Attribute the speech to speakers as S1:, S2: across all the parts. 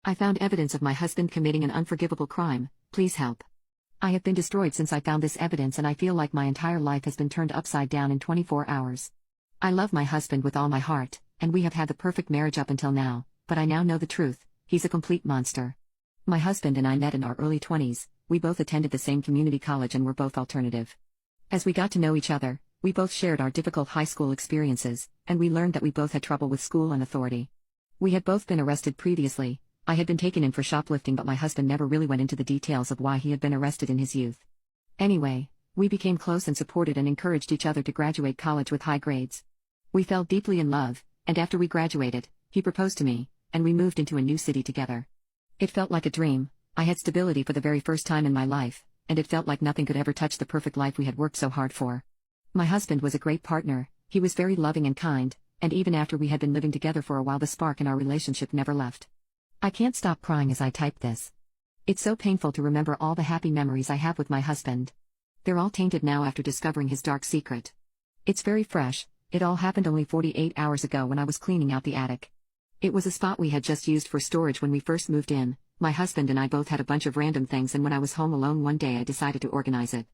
S1: I found evidence of my husband committing an unforgivable crime, please help. I have been destroyed since I found this evidence and I feel like my entire life has been turned upside down in 24 hours. I love my husband with all my heart, and we have had the perfect marriage up until now, but I now know the truth, he's a complete monster. My husband and I met in our early 20s, we both attended the same community college and were both alternative. As we got to know each other, we both shared our difficult high school experiences, and we learned that we both had trouble with school and authority. We had both been arrested previously. I had been taken in for shoplifting, but my husband never really went into the details of why he had been arrested in his youth. Anyway, we became close and supported and encouraged each other to graduate college with high grades. We fell deeply in love, and after we graduated, he proposed to me, and we moved into a new city together. It felt like a dream. I had stability for the very first time in my life, and it felt like nothing could ever touch the perfect life we had worked so hard for. My husband was a great partner, he was very loving and kind, and even after we had been living together for a while, the spark in our relationship never left. I can't stop crying as I type this. It's so painful to remember all the happy memories I have with my husband. They're all tainted now after discovering his dark secret. It's very fresh, it all happened only 48 hours ago when I was cleaning out the attic. It was a spot we had just used for storage when we first moved in. My husband and I both had a bunch of random things, and when I was home alone one day I decided to organize it.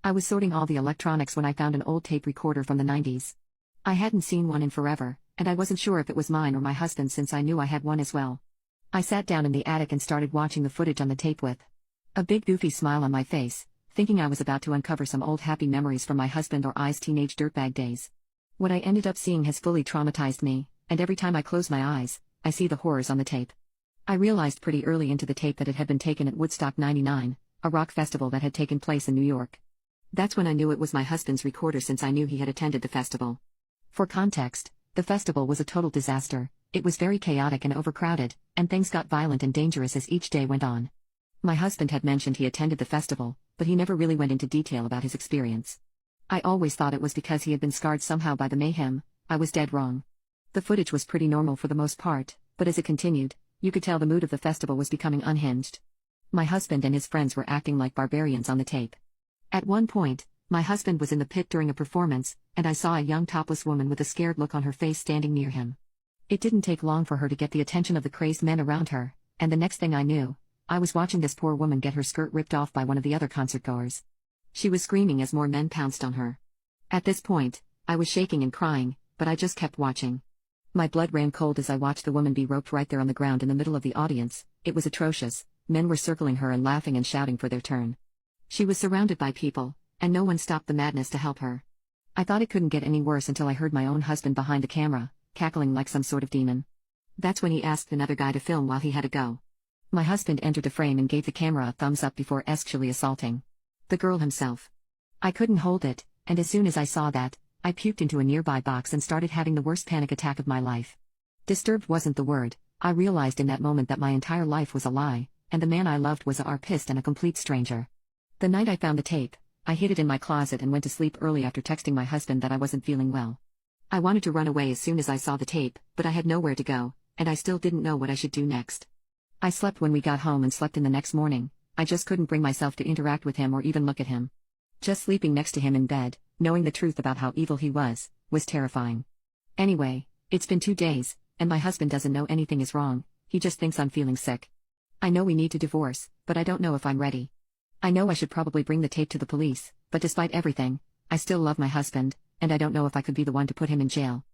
S1: I was sorting all the electronics when I found an old tape recorder from the 90s. I hadn't seen one in forever, and I wasn't sure if it was mine or my husband's since I knew I had one as well. I sat down in the attic and started watching the footage on the tape with a big goofy smile on my face, thinking I was about to uncover some old happy memories from my husband or I's teenage dirtbag days. What I ended up seeing has fully traumatized me, and every time I close my eyes, I see the horrors on the tape. I realized pretty early into the tape that it had been taken at Woodstock '99, a rock festival that had taken place in New York. That's when I knew it was my husband's recorder, since I knew he had attended the festival. For context, the festival was a total disaster. It was very chaotic and overcrowded, and things got violent and dangerous as each day went on. My husband had mentioned he attended the festival, but he never really went into detail about his experience. I always thought it was because he had been scarred somehow by the mayhem. I was dead wrong. The footage was pretty normal for the most part, but as it continued, you could tell the mood of the festival was becoming unhinged. My husband and his friends were acting like barbarians on the tape. At one point, my husband was in the pit during a performance, and I saw a young topless woman with a scared look on her face standing near him. It didn't take long for her to get the attention of the crazed men around her, and the next thing I knew, I was watching this poor woman get her skirt ripped off by one of the other concertgoers. She was screaming as more men pounced on her. At this point, I was shaking and crying, but I just kept watching. My blood ran cold as I watched the woman be roped right there on the ground in the middle of the audience. It was atrocious. Men were circling her and laughing and shouting for their turn. She was surrounded by people, and no one stopped the madness to help her. I thought it couldn't get any worse until I heard my own husband behind the camera, cackling like some sort of demon. That's when he asked another guy to film while he had a go. My husband entered the frame and gave the camera a thumbs up before sexually assaulting the girl himself. I couldn't hold it, and as soon as I saw that, I puked into a nearby box and started having the worst panic attack of my life. Disturbed wasn't the word. I realized in that moment that my entire life was a lie, and the man I loved was a rapist and a complete stranger. The night I found the tape, I hid it in my closet and went to sleep early after texting my husband that I wasn't feeling well. I wanted to run away as soon as I saw the tape, but I had nowhere to go, and I still didn't know what I should do next. I slept when we got home and slept in the next morning. I just couldn't bring myself to interact with him or even look at him. Just sleeping next to him in bed, knowing the truth about how evil he was terrifying. Anyway, it's been 2 days, and my husband doesn't know anything is wrong, he just thinks I'm feeling sick. I know we need to divorce, but I don't know if I'm ready. I know I should probably bring the tape to the police, but despite everything, I still love my husband, and I don't know if I could be the one to put him in jail.